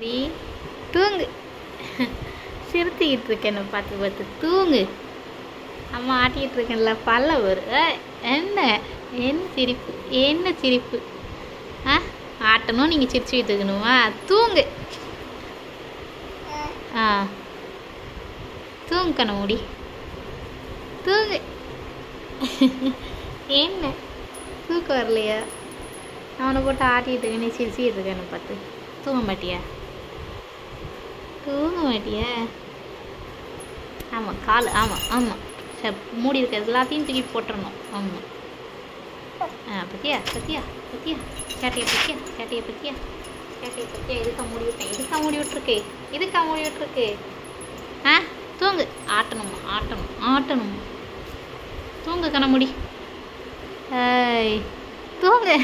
D தூங்கு. சிரித்துக்கிட்டு இருக்கேன் பார்த்து பார்த்து. தூங்கு. அம்மா ஆட்டிக்கிட்டு இருக்கேன்ல பல்ல வரும். என்ன என்ன சிரிப்பு, என்ன சிரிப்பு? ஆட்டணும், நீங்கள் சிரிச்சுக்கிட்டு இருக்கணுமா? தூங்கு. தூங்கு கண்ண மூடி. தூங்கு. என்ன தூக்கம் வரலையா? அவனை போட்டு ஆட்டிகிட்டு இருக்கேன், நீ சிரிச்சுக்கிட்டு இருக்கேன்னு பார்த்து. தூங்க மாட்டியா? தூங்க மாட்டியா? ஆமாம் கால். ஆமாம் மூடி இருக்கிறது எல்லாத்தையும் தூக்கி போட்டுடணும். ஆமாம். பத்தியா பத்தியா பத்தியா சேட்டையை பத்தியா சேட்டையை பத்தியா சேட்டையை பத்தியா? எதுக்கா மூடி விட்டேன்? எதுக்கா மூடி விட்டுருக்கு? தூங்கு. ஆட்டணும். தூங்கு கண்ண மூடி. தூங்கு.